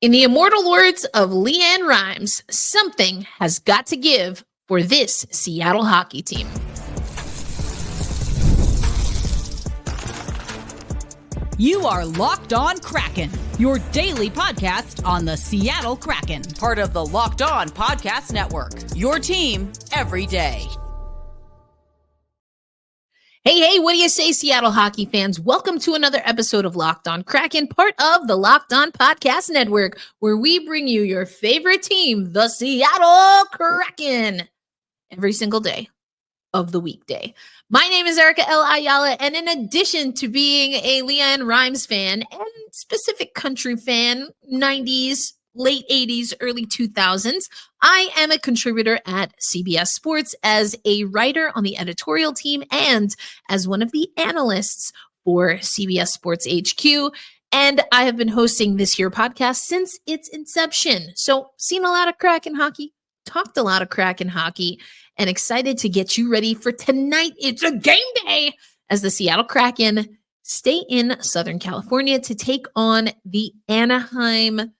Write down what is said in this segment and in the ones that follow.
In the immortal words of Leanne Rimes, something has got to give for this Seattle hockey team. You are Locked On Kraken, your daily podcast on the Seattle Kraken, part of the Locked On Podcast Network, your team every day. Hey, what do you say, Seattle hockey fans? Welcome to another episode of Locked On Kraken, part of the Locked On Podcast Network, where we bring you your favorite team, the Seattle Kraken, every single day of the weekday. My name is Erica L. Ayala, and in addition to being a Leanne Rimes fan and specific country fan, 90s, late 80s, early 2000s, I am a contributor at CBS Sports as a writer on the editorial team and as one of the analysts for CBS Sports HQ. And I have been hosting this here podcast since its inception. So seen a lot of Kraken hockey, talked a lot of Kraken hockey, and excited to get you ready for tonight. It's a game day as the Seattle Kraken stay in Southern California to take on the Anaheim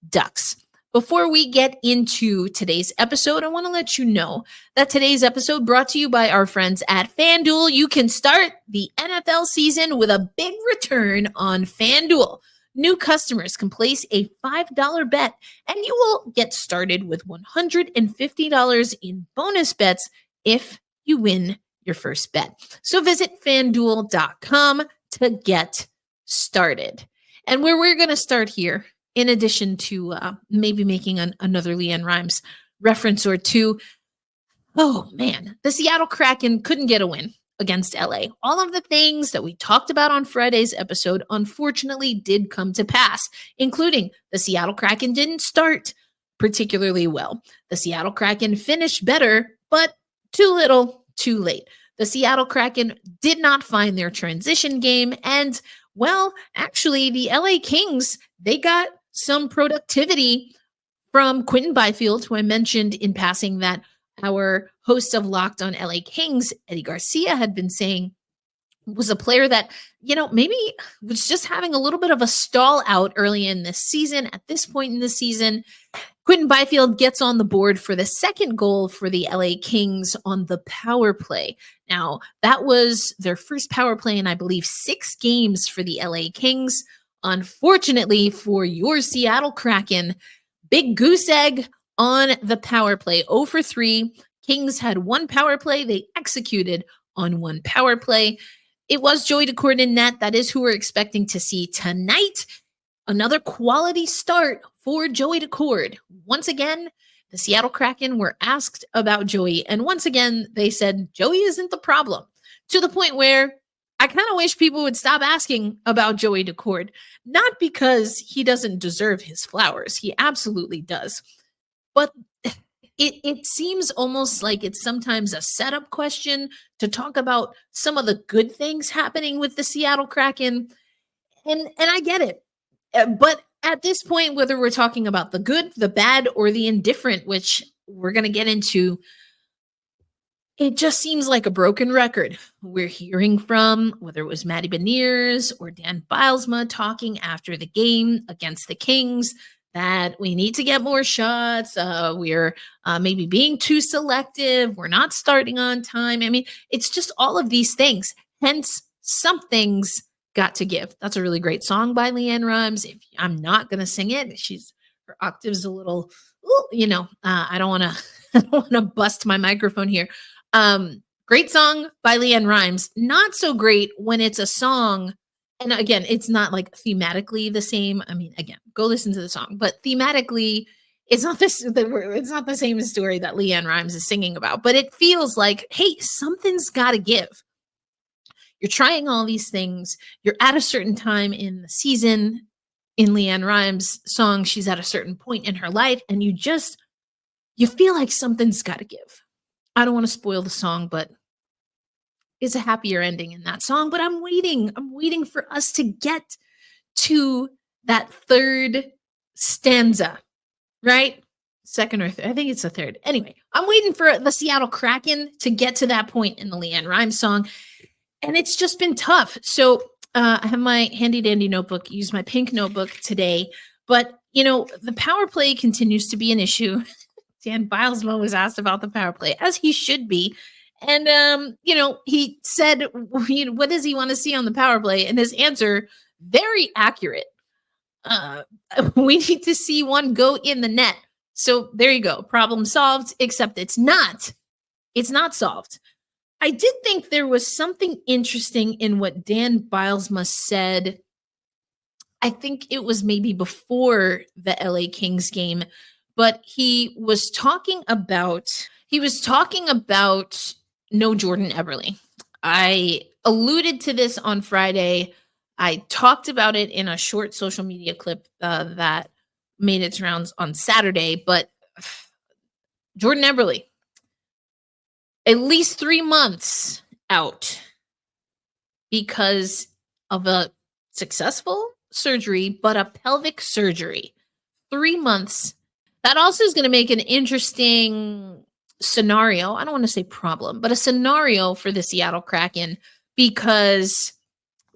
Ducks. Before we get into today's episode, I want to let you know that today's episode brought to you by our friends at FanDuel. You can start the NFL season with a big return on FanDuel. New customers can place a $5 bet and you will get started with $150 in bonus bets if you win your first bet. So visit FanDuel.com to get started. And where we're going to start here, in addition to maybe making another Leanne Rimes reference or two, oh man, the Seattle Kraken couldn't get a win against LA. All of the things that we talked about on Friday's episode unfortunately did come to pass, including the Seattle Kraken didn't start particularly well. The Seattle Kraken finished better, but too little, too late. The Seattle Kraken did not find their transition game, and well, actually, the LA Kings, they got some productivity from Quinton Byfield, who I mentioned in passing that our host of Locked on LA Kings, Eddie Garcia, had been saying was a player that, maybe was just having a little bit of a stall out early in this season. At this point in the season, Quinton Byfield gets on the board for the second goal for the LA Kings on the power play. Now, that was their first power play in, I believe, 6 games for the LA Kings. Unfortunately for your Seattle Kraken, big goose egg on the power play. 0 for 3. Kings had 1 power play. They executed on 1 power play. It was Joey Daccord in net. That is who we're expecting to see tonight. Another quality start for Joey Daccord. Once again, the Seattle Kraken were asked about Joey, and once again, they said Joey isn't the problem, to the point where I kind of wish people would stop asking about Joey Daccord, not because he doesn't deserve his flowers. He absolutely does. But it seems almost like it's sometimes a setup question to talk about some of the good things happening with the Seattle Kraken. And I get it. But at this point, whether we're talking about the good, the bad, or the indifferent, which we're going to get into, it just seems like a broken record. We're hearing from, whether it was Matty Beniers or Dan Bilesma talking after the game against the Kings, that we need to get more shots. We're maybe being too selective. We're not starting on time. I mean, it's just all of these things. Hence, something's got to give. That's a really great song by Leanne Rimes. If I'm not going to sing it, her octave's a little, I don't want to bust my microphone here. Great song by Leanne Rimes. Not so great when it's a song. And again, it's not like thematically the same. I mean, again, go listen to the song, but thematically it's not the same story that Leanne Rimes is singing about, but it feels like, hey, something's got to give. You're trying all these things. You're at a certain time in the season. In Leanne Rimes' song, she's at a certain point in her life, and you feel like something's got to give. I don't want to spoil the song, but it's a happier ending in that song. But I'm waiting for us to get to that third stanza, right? Second or third. I think it's the third. Anyway, I'm waiting for the Seattle Kraken to get to that point in the Leanne Rimes song. And it's just been tough. So I have my handy dandy notebook, use my pink notebook today. But the power play continues to be an issue. Dan Bilesma was asked about the power play, as he should be. And, he said, what does he want to see on the power play? And his answer, very accurate. We need to see one go in the net. So there you go. Problem solved, except it's not. It's not solved. I did think there was something interesting in what Dan Bilesma said. I think it was maybe before the LA Kings game, but he was talking about no Jordan Eberle. I alluded to this on Friday. I talked about it in a short social media clip that made its rounds on Saturday, but Jordan Eberle, at least 3 months out because of a successful surgery, but a pelvic surgery. 3 months. That also is going to make an interesting scenario. I don't want to say problem, but a scenario for the Seattle Kraken, because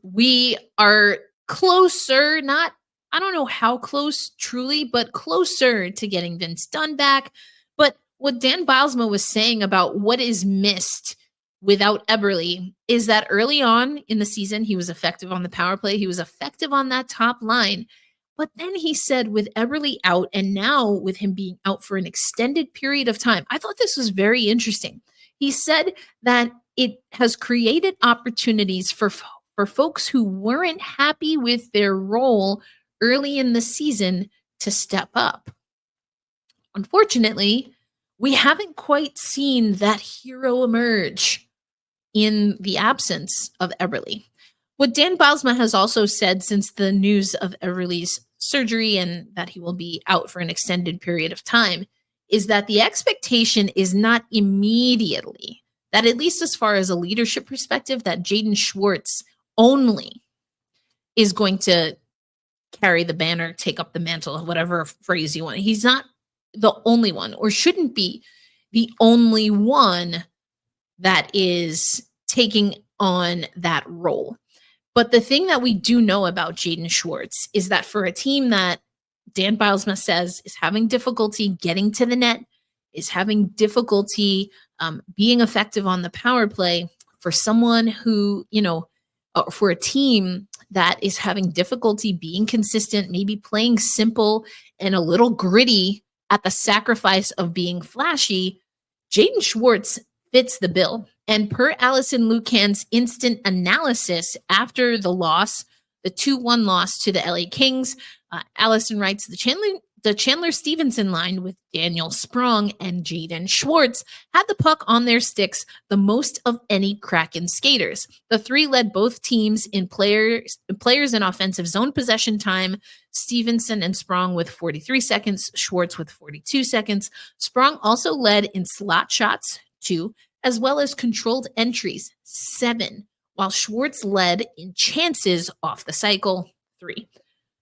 we are closer, I don't know how close truly, but closer to getting Vince Dunn back. But what Dan Bilesma was saying about what is missed without Eberle is that early on in the season, he was effective on the power play. He was effective on that top line. But then he said with Eberle out, and now with him being out for an extended period of time, I thought this was very interesting. He said that it has created opportunities for folks who weren't happy with their role early in the season to step up. Unfortunately, we haven't quite seen that hero emerge in the absence of Eberle. What Dan Bilesma has also said since the news of Eberle's surgery and that he will be out for an extended period of time is that the expectation is not immediately, that at least as far as a leadership perspective, that Jaden Schwartz only is going to carry the banner, take up the mantle, whatever phrase you want. He's not the only one, or shouldn't be the only one that is taking on that role. But the thing that we do know about Jaden Schwartz is that for a team that Dan Bilesma says is having difficulty getting to the net, is having difficulty being effective on the power play, for someone who, for a team that is having difficulty being consistent, maybe playing simple and a little gritty at the sacrifice of being flashy, Jaden Schwartz fits the bill. And per Allison Lucan's instant analysis after the loss, the 2-1 loss to the LA Kings, Allison writes, the Chandler Stevenson line with Daniel Sprong and Jaden Schwartz had the puck on their sticks the most of any Kraken skaters. The three led both teams in players in offensive zone possession time, Stevenson and Sprong with 43 seconds, Schwartz with 42 seconds. Sprong also led in slot shots, 2, as well as controlled entries, 7, while Schwartz led in chances off the cycle, 3.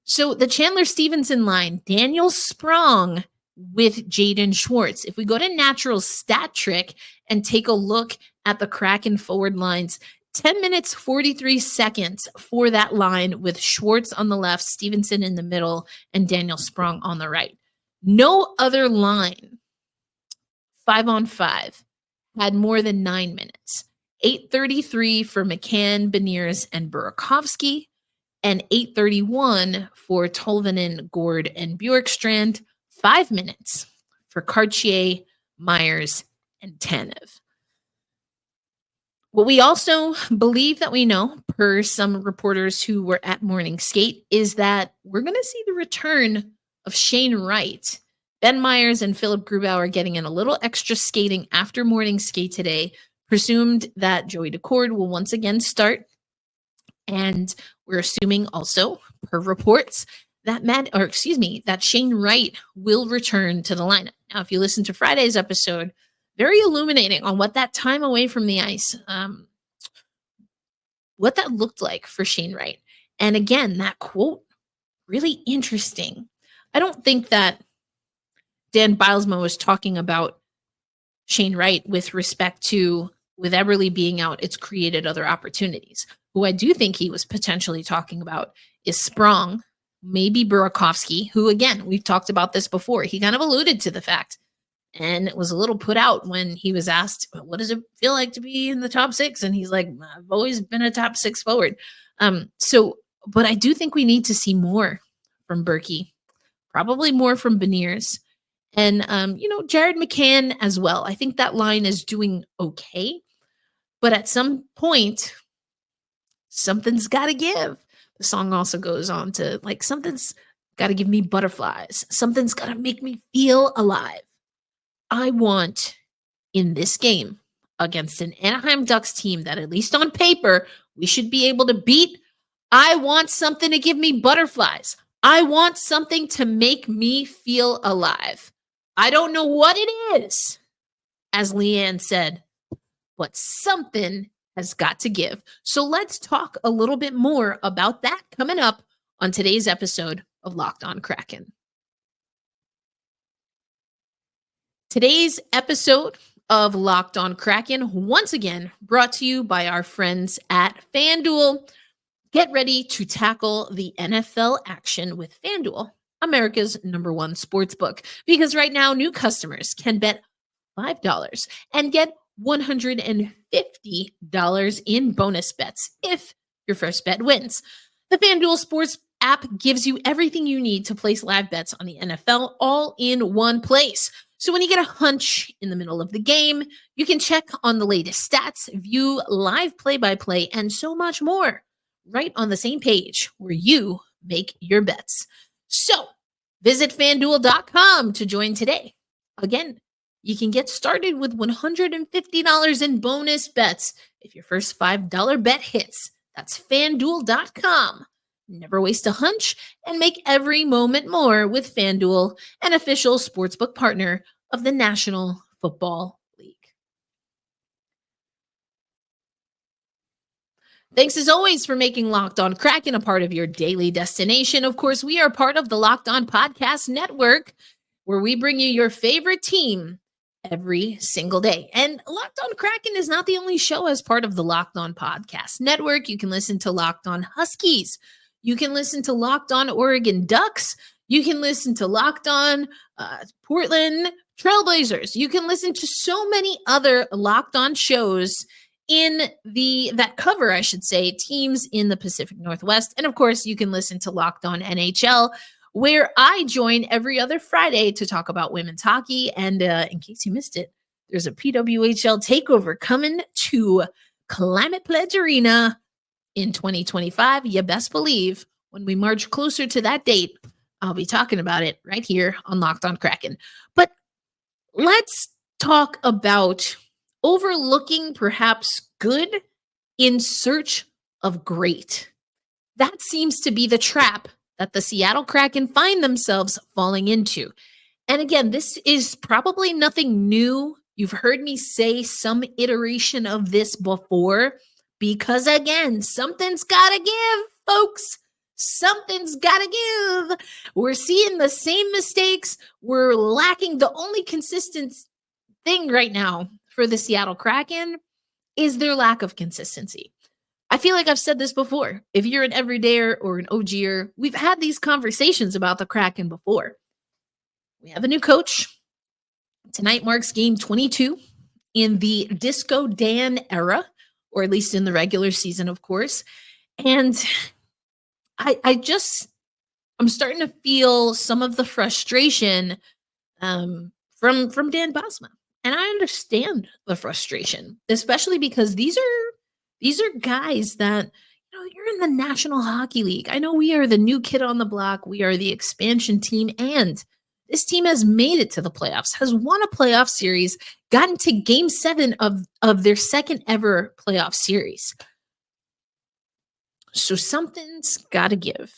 So the Chandler Stevenson line, Daniel Sprong with Jaden Schwartz. If we go to Natural Stat Trick and take a look at the Kraken forward lines, 10 minutes, 43 seconds for that line with Schwartz on the left, Stevenson in the middle, and Daniel Sprong on the right. No other line, 5-on-5, had more than 9 minutes. 8:33 for McCann, Beniers, and Burakovsky, and 8:31 for Tolvanen, Gord, and Bjorkstrand. 5 minutes for Cartier, Myers, and Tanev. What we also believe that we know, per some reporters who were at morning skate, is that we're going to see the return of Shane Wright. Ben Myers and Philip Grubauer getting in a little extra skating after morning skate today. Presumed that Joey Decord will once again start. And we're assuming also, per reports, that Shane Wright will return to the lineup. Now, if you listen to Friday's episode, very illuminating on what that time away from the ice, what that looked like for Shane Wright. And again, that quote, really interesting. I don't think that Dan Bilesma was talking about Shane Wright with respect to, with Eberle being out, it's created other opportunities. Who I do think he was potentially talking about is Sprong maybe Burakovsky, who, again, we've talked about this before. He kind of alluded to the fact and was a little put out when he was asked, what does it feel like to be in the top six? And he's like, I've always been a top six forward. But I do think we need to see more from Berkey, probably more from Beniers, and, Jared McCann as well. I think that line is doing okay, but at some point, something's got to give. The song also goes on to, like, something's got to give me butterflies. Something's got to make me feel alive. I want, in this game against an Anaheim Ducks team that, at least on paper, we should be able to beat, I want something to give me butterflies. I want something to make me feel alive. I don't know what it is, as Leanne said, but something has got to give. So let's talk a little bit more about that coming up on today's episode of Locked On Kraken. Today's episode of Locked On Kraken, once again, brought to you by our friends at FanDuel. Get ready to tackle the NFL action with FanDuel, America's #1 sportsbook, because right now new customers can bet $5 and get $150 in bonus bets if your first bet wins. The FanDuel Sports app gives you everything you need to place live bets on the NFL all in one place. So when you get a hunch in the middle of the game, you can check on the latest stats, view live play-by-play, and so much more right on the same page where you make your bets. So visit FanDuel.com to join today. Again, you can get started with $150 in bonus bets if your first $5 bet hits. That's FanDuel.com. Never waste a hunch and make every moment more with FanDuel, an official sportsbook partner of the National Football League. Thanks as always for making Locked On Kraken a part of your daily destination. Of course, we are part of the Locked On Podcast Network, where we bring you your favorite team every single day. And Locked On Kraken is not the only show as part of the Locked On Podcast Network. You can listen to Locked On Huskies. You can listen to Locked On Oregon Ducks. You can listen to Locked On Portland Trailblazers. You can listen to so many other Locked On shows that cover, I should say, teams in the Pacific Northwest. And of course, you can listen to Locked On NHL, where I join every other Friday to talk about women's hockey. And in case you missed it, there's a PWHL takeover coming to Climate Pledge Arena in 2025. You best believe when we march closer to that date, I'll be talking about it right here on Locked On Kraken. But let's talk about overlooking perhaps good in search of great. That seems to be the trap that the Seattle Kraken find themselves falling into. And again, this is probably nothing new. You've heard me say some iteration of this before, because again, something's got to give, folks. Something's got to give. We're seeing the same mistakes. We're lacking. The only consistent thing right now for the Seattle Kraken is their lack of consistency. I feel like I've said this before. If you're an everydayer or an OGer, we've had these conversations about the Kraken before. We have a new coach. Tonight marks game 22 in the Disco Dan era, or at least in the regular season, of course. And I'm starting to feel some of the frustration from Dan Bosma. And I understand the frustration, especially because these are guys that, you're in the National Hockey League. I know we are the new kid on the block. We are the expansion team, and this team has made it to the playoffs, has won a playoff series, gotten to game 7 of their second ever playoff series. So something's got to give,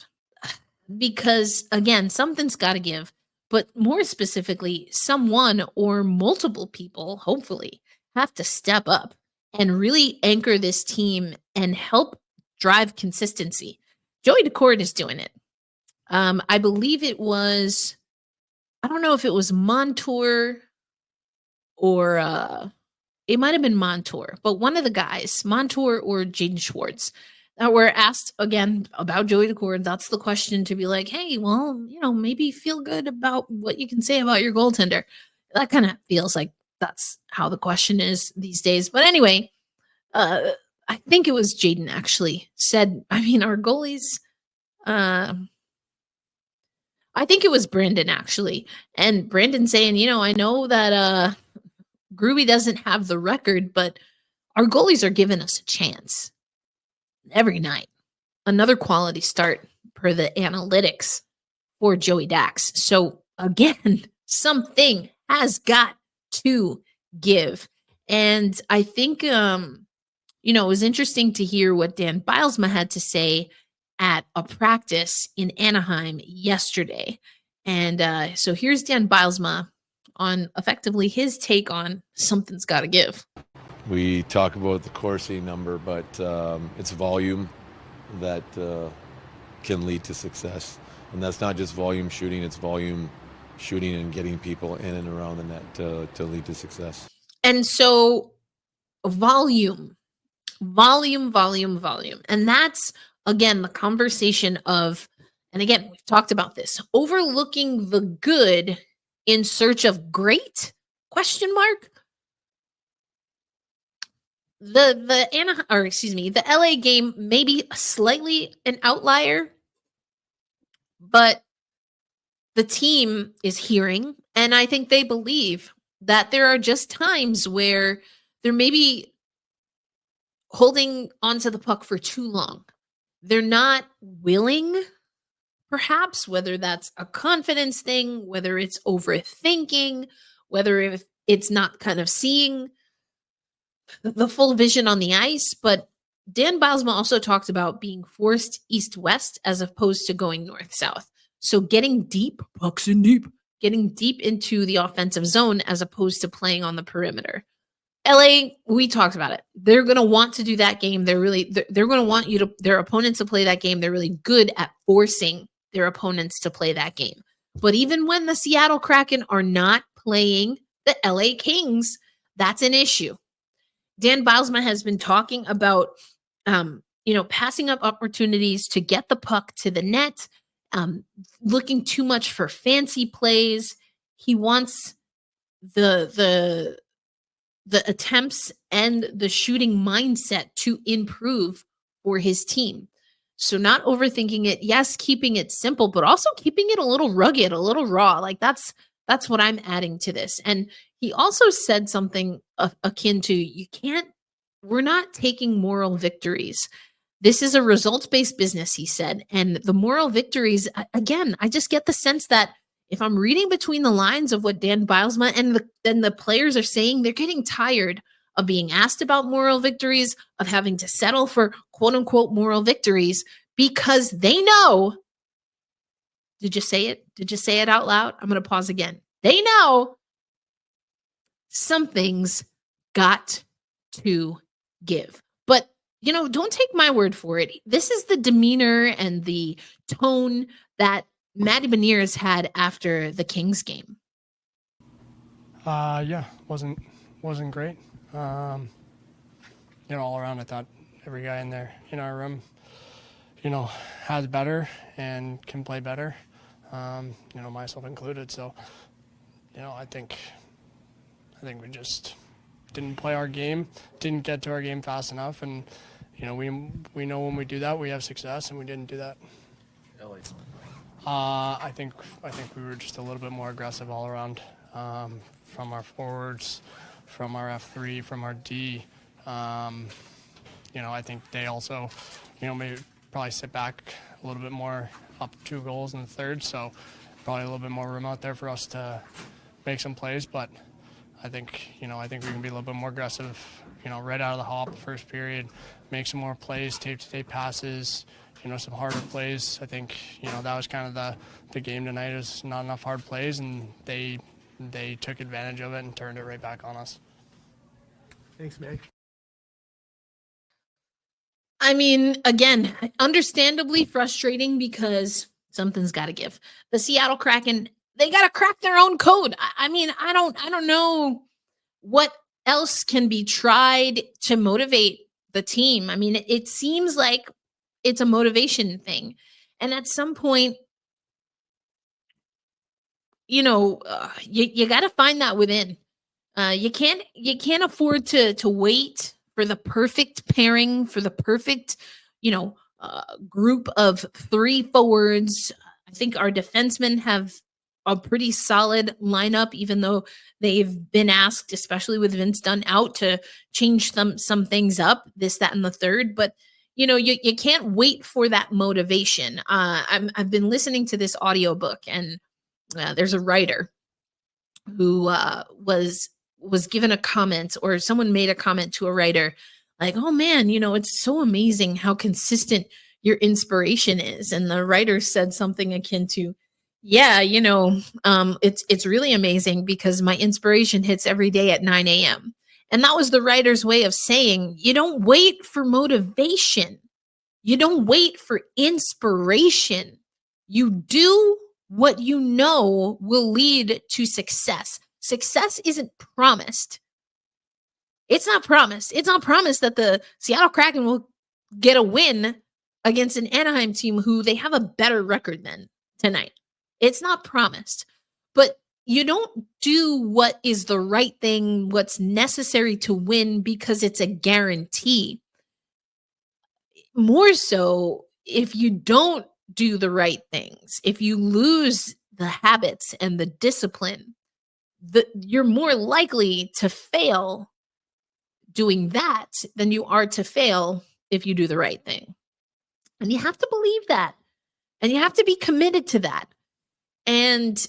because again, something's got to give. But more specifically, someone or multiple people, hopefully, have to step up and really anchor this team and help drive consistency. Joey Daccord is doing it. I believe it was, I don't know if it was Montour or it might have been Montour, but one of the guys, Montour or Jaden Schwartz, that were asked again about Joey Daccord, that's the question to be like, hey, well, maybe feel good about what you can say about your goaltender. That kind of feels like that's how the question is these days. But anyway, I think it was Jaden actually said, our goalies, I think it was Brandon actually. And Brandon saying, I know that Groovy doesn't have the record, but our goalies are giving us a chance every night. Another quality start per the analytics for Joey Dax. So again, something has got to give. And I think, it was interesting to hear what Dan Bilesma had to say at a practice in Anaheim yesterday. And so here's Dan Bilesma on effectively his take on something's got to give. We talk about the Corsi number, but it's volume that can lead to success. And that's not just volume shooting, it's volume shooting and getting people in and around the net to lead to success. And so volume. And that's, again, the conversation of, and again, we've talked about this, overlooking the good in search of great, ? The LA game may be slightly an outlier, but the team is hearing, and I think they believe that there are just times where they're maybe holding onto the puck for too long. They're not willing, perhaps, whether that's a confidence thing, whether it's overthinking, whether if it's not kind of seeing the full vision on the ice. But Dan Bilesma also talked about being forced east-west as opposed to going north-south. So getting deep, pucks in deep, getting deep into the offensive zone as opposed to playing on the perimeter. LA, we talked about it. They're going to want to do that game. They're going to want their opponents to play that game. They're really good at forcing their opponents to play that game. But even when the Seattle Kraken are not playing the LA Kings, that's an issue. Dan Bilesma has been talking about, passing up opportunities to get the puck to the net, looking too much for fancy plays. He wants the attempts and the shooting mindset to improve for his team. So not overthinking it. Yes, keeping it simple, but also keeping it a little rugged, a little raw. Like that's what I'm adding to this. And he also said something akin to, we're not taking moral victories. This is a results-based business, he said. And the moral victories, again, I just get the sense that if I'm reading between the lines of what Dan Bilesma and the players are saying, they're getting tired of being asked about moral victories, of having to settle for quote-unquote moral victories, because they know. Did you say it? Did you say it out loud? I'm going to pause again. They know something's got to give. But, don't take my word for it. This is the demeanor and the tone that Matty Beniers had after the Kings game. Wasn't great. All around, I thought every guy in our room, has better and can play better. Myself included. So, I think we just didn't play our game, didn't get to our game fast enough, and we know when we do that we have success, and we didn't do that. I think we were just a little bit more aggressive all around, from our forwards, from our F3, from our D. I think they also, maybe probably sit back a little bit more, up 2 goals in the third, so probably a little bit more room out there for us to make some plays. But I think we can be a little bit more aggressive, right out of the hop, first period, make some more plays, tape-to-tape passes, some harder plays. I think, that was kind of the game tonight, is not enough hard plays, and they took advantage of it and turned it right back on us. Thanks, Meg. Again, understandably frustrating because something's got to give. The Seattle Kraken, they got to crack their own code. I don't know what else can be tried to motivate the team. It seems like it's a motivation thing. And at some point, you got to find that within. You can't afford to wait for the perfect pairing, for the perfect, group of three forwards. I think our defensemen have a pretty solid lineup, even though they've been asked, especially with Vince Dunn out, to change some things up, this, that, and the third. But you can't wait for that motivation. I've been listening to this audiobook, and there's a writer who was given a comment, or someone made a comment to a writer like, oh man, it's so amazing how consistent your inspiration is. And the writer said something akin to, yeah, it's really amazing because my inspiration hits every day at 9 a.m. And that was the writer's way of saying, you don't wait for motivation. You don't wait for inspiration. You do what you know will lead to success. Success isn't promised. It's not promised. It's not promised that the Seattle Kraken will get a win against an Anaheim team who they have a better record than tonight. It's not promised. But you don't do what is the right thing, what's necessary to win, because it's a guarantee. More so, if you don't do the right things, if you lose the habits and the discipline, you're more likely to fail doing that than you are to fail if you do the right thing. And you have to believe that. And you have to be committed to that. And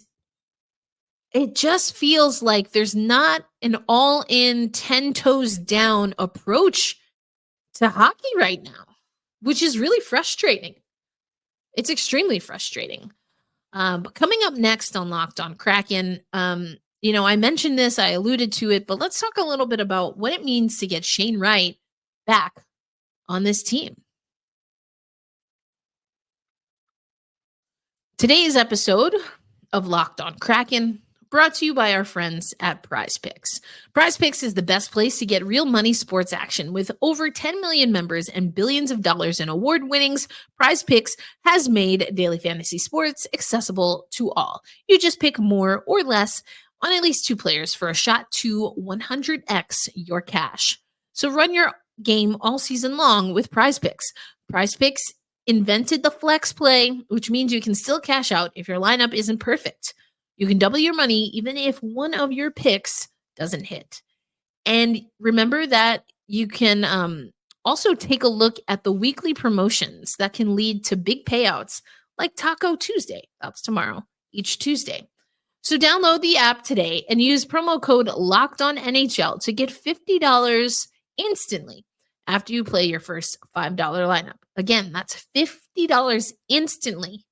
it just feels like there's not an all-in, 10 toes down approach to hockey right now, which is really frustrating. It's extremely frustrating. But coming up next on Locked On Kraken, I mentioned this, I alluded to it, but let's talk a little bit about what it means to get Shane Wright back on this team. Today's episode of Locked On Kraken brought to you by our friends at PrizePicks. PrizePicks is the best place to get real money sports action. With over 10 million members and billions of dollars in award winnings, PrizePicks has made daily fantasy sports accessible to all. You just pick more or less on at least two players for a shot to 100x your cash. So run your game all season long with PrizePicks. PrizePicks invented the flex play, which means you can still cash out if your lineup isn't perfect. You can double your money even if one of your picks doesn't hit. And remember that you can also take a look at the weekly promotions that can lead to big payouts, like Taco Tuesday. That's tomorrow, each Tuesday. So download the app today and use promo code LOCKEDONNHL to get $50 instantly after you play your first $5 lineup. Again, that's $50 instantly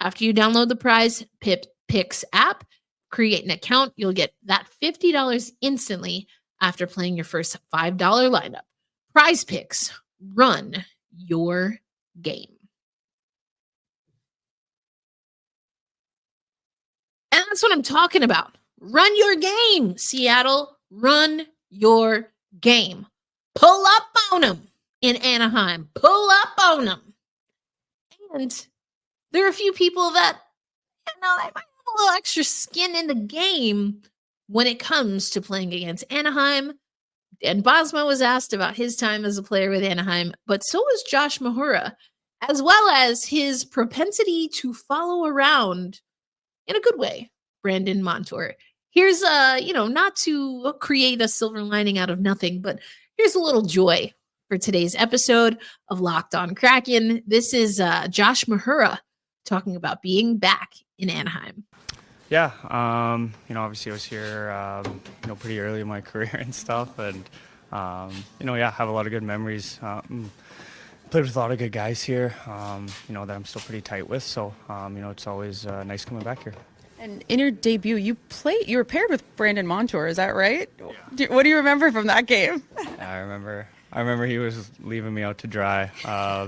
after you download the PrizePicks app, create an account. You'll get that $50 instantly after playing your first $5 lineup. PrizePicks, run your game. And that's what I'm talking about. Run your game, Seattle. Run your game. Pull up on them in Anaheim. Pull up on them. And there are a few people that, they might have a little extra skin in the game when it comes to playing against Anaheim. Dan Bosma was asked about his time as a player with Anaheim, but so was Josh Mahura, as well as his propensity to follow around, in a good way, Brandon Montour. Here's, not to create a silver lining out of nothing, but here's a little joy for today's episode of Locked On Kraken. This is Josh Mahura talking about being back in Anaheim. Yeah, obviously I was here, pretty early in my career and stuff, and, have a lot of good memories. Played with a lot of good guys here, that I'm still pretty tight with, so, it's always nice coming back here. And in your debut, you were paired with Brandon Montour, is that right? Yeah. What do you remember from that game? I remember he was leaving me out to dry,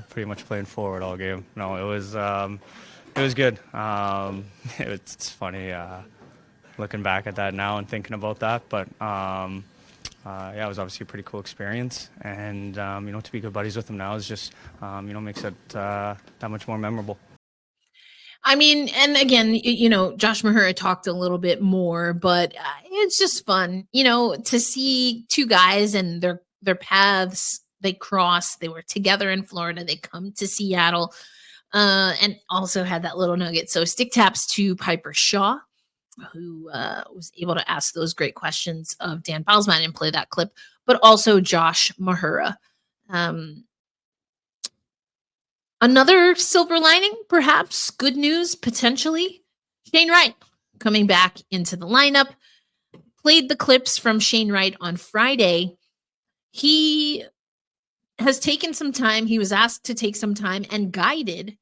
pretty much playing forward all game. No, it was good. It's funny looking back at that now and thinking about that, but yeah, it was obviously a pretty cool experience. And, to be good buddies with him now is just, makes it that much more memorable. I mean, and again, Josh Mahura talked a little bit more, but it's just fun, to see two guys and their paths, they cross. They were together in Florida. They come to Seattle, and also had that little nugget. So stick taps to Piper Shaw, who was able to ask those great questions of Dan Bilzman and play that clip, but also Josh Mahura. Another silver lining, perhaps good news, potentially. Shane Wright coming back into the lineup. Played the clips from Shane Wright on Friday. He has taken some time. He was asked to take some time and guided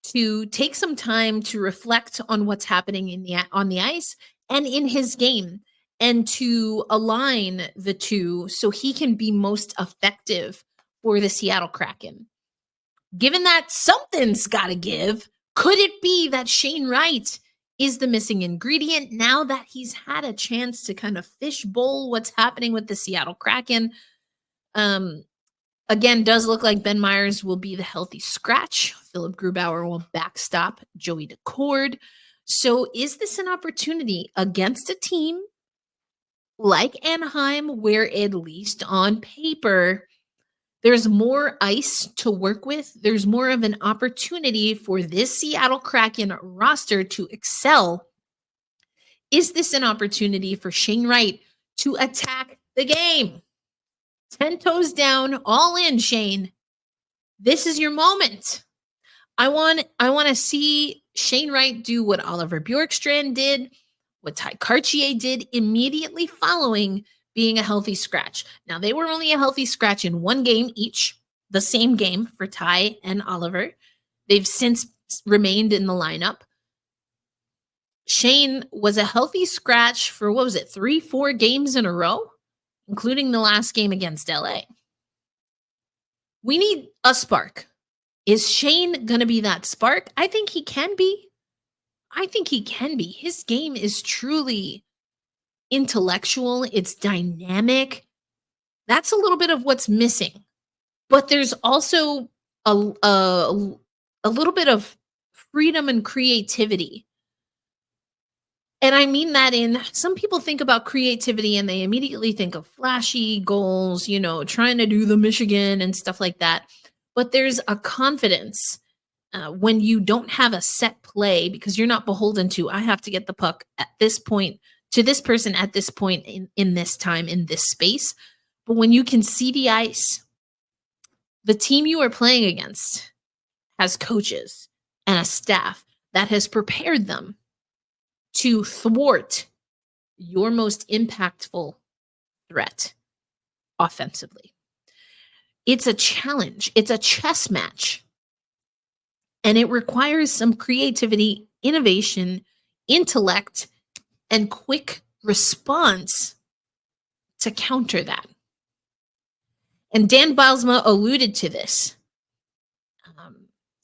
to take some time to reflect on what's happening on the ice and in his game, and to align the two so he can be most effective for the Seattle Kraken. Given that something's got to give, could it be that Shane Wright is the missing ingredient now that he's had a chance to kind of fishbowl what's happening with the Seattle Kraken? Again, does look like Ben Myers will be the healthy scratch. Philip Grubauer will backstop Joey Decord. So is this an opportunity against a team like Anaheim where, at least on paper, there's more ice to work with? There's more of an opportunity for this Seattle Kraken roster to excel. Is this an opportunity for Shane Wright to attack the game? 10 toes down, all in, Shane. This is your moment. I want to see Shane Wright do what Oliver Bjorkstrand did, what Ty Cartier did immediately following being a healthy scratch. Now, they were only a healthy scratch in one game each, the same game for Ty and Oliver. They've since remained in the lineup. Shane was a healthy scratch for, 3-4 games in a row, including the last game against LA. We need a spark. Is Shane going to be that spark? I think he can be. His game is truly intellectual. It's dynamic. That's a little bit of what's missing. But there's also a little bit of freedom and creativity. And I mean that in, some people think about creativity and they immediately think of flashy goals, trying to do the Michigan and stuff like that. But there's a confidence when you don't have a set play, because you're not beholden to, I have to get the puck at this point to this person at this point in this time, in this space. But when you can see the ice, the team you are playing against has coaches and a staff that has prepared them to thwart your most impactful threat offensively. It's a challenge. It's a chess match. And it requires some creativity, innovation, intellect, and quick response to counter that. And Dan Bilzma alluded to this.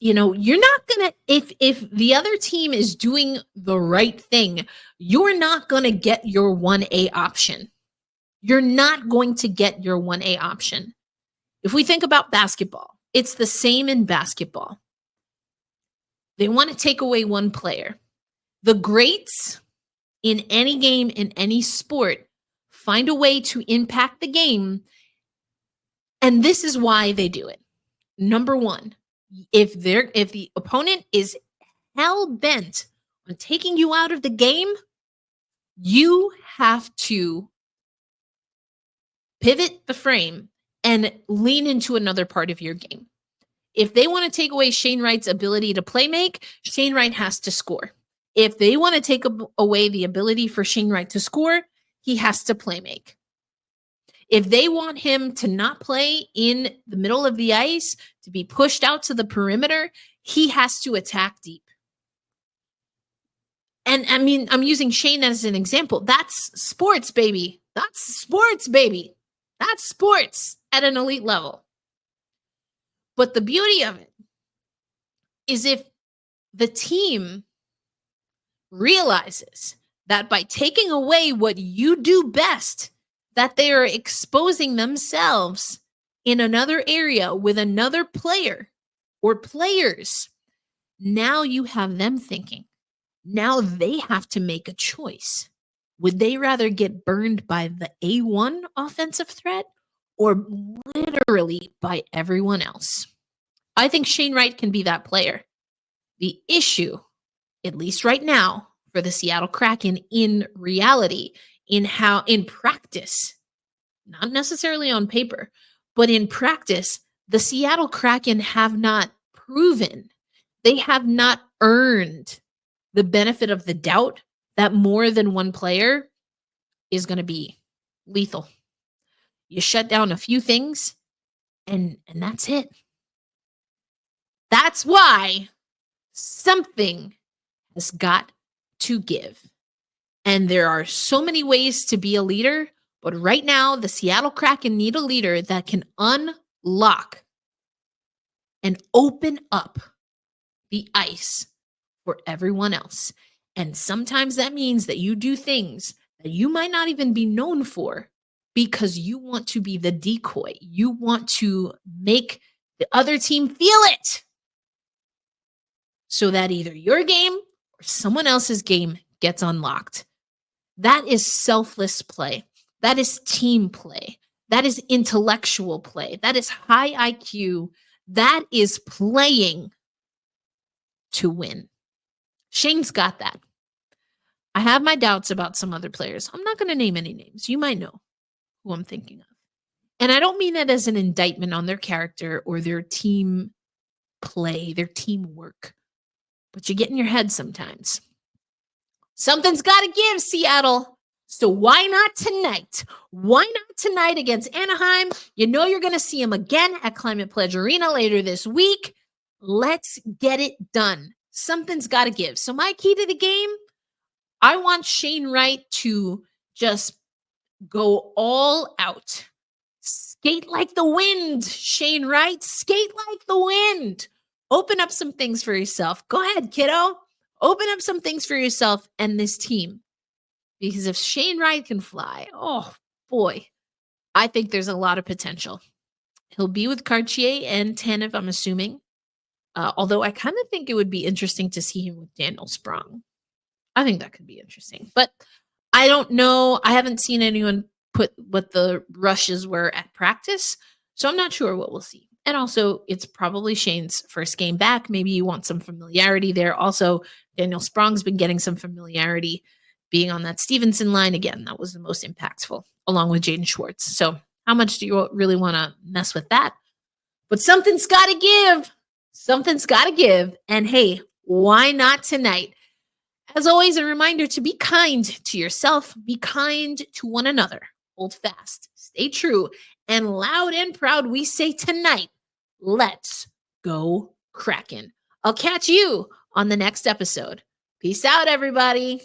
You're not going to, if the other team is doing the right thing, you're not going to get your 1A option. You're not going to get your 1A option. If we think about basketball, it's the same in basketball. They want to take away one player. The greats in any game, in any sport, find a way to impact the game. And this is why they do it. Number one, if the opponent is hell-bent on taking you out of the game, you have to pivot the frame and lean into another part of your game. If they want to take away Shane Wright's ability to play make, Shane Wright has to score. If they want to take away the ability for Shane Wright to score, he has to play make. If they want him to not play in the middle of the ice, to be pushed out to the perimeter, he has to attack deep. And I mean, I'm using Shane as an example. That's sports, baby. That's sports, baby. That's sports at an elite level. But the beauty of it is if the team realizes that by taking away what you do best, that they are exposing themselves in another area with another player or players, now you have them thinking. Now they have to make a choice. Would they rather get burned by the A1 offensive threat or literally by everyone else? I think Shane Wright can be that player. The issue, at least right now, for the Seattle Kraken in reality, in practice, not necessarily on paper, but in practice, the Seattle Kraken have not proven, they have not earned the benefit of the doubt that more than one player is going to be lethal. You shut down a few things and that's it. That's why something has got to give. And there are so many ways to be a leader, but right now the Seattle Kraken need a leader that can unlock and open up the ice for everyone else. And sometimes that means that you do things that you might not even be known for because you want to be the decoy. You want to make the other team feel it so that either your game or someone else's game gets unlocked. That is selfless play. That is team play. That is intellectual play. That is high IQ. That is playing to win. Shane's got that. I have my doubts about some other players. I'm not going to name any names. You might know who I'm thinking of. And I don't mean that as an indictment on their character or their team play, their teamwork. But you get in your head sometimes. Something's got to give, Seattle. So why not tonight? Why not tonight against Anaheim? You know you're going to see them again at Climate Pledge Arena later this week. Let's get it done. Something's got to give. So my key to the game, I want Shane Wright to just go all out. Skate like the wind, Shane Wright. Skate like the wind. Open up some things for yourself. Go ahead, kiddo. Open up some things for yourself and this team. Because if Shane Wright can fly, oh boy, I think there's a lot of potential. He'll be with Cartier and Tanev, I'm assuming. Although I kind of think it would be interesting to see him with Daniel Sprong. I think that could be interesting. But I don't know. I haven't seen anyone put what the rushes were at practice. So I'm not sure what we'll see. And also, it's probably Shane's first game back. Maybe you want some familiarity there. Also, Daniel Sprong's been getting some familiarity being on that Stevenson line. Again, that was the most impactful, along with Jaden Schwartz. So how much do you really want to mess with that? But something's got to give. Something's got to give. And hey, why not tonight? As always, a reminder to be kind to yourself, be kind to one another, hold fast, stay true, and loud and proud we say tonight, let's go Kraken. I'll catch you on the next episode. Peace out, everybody.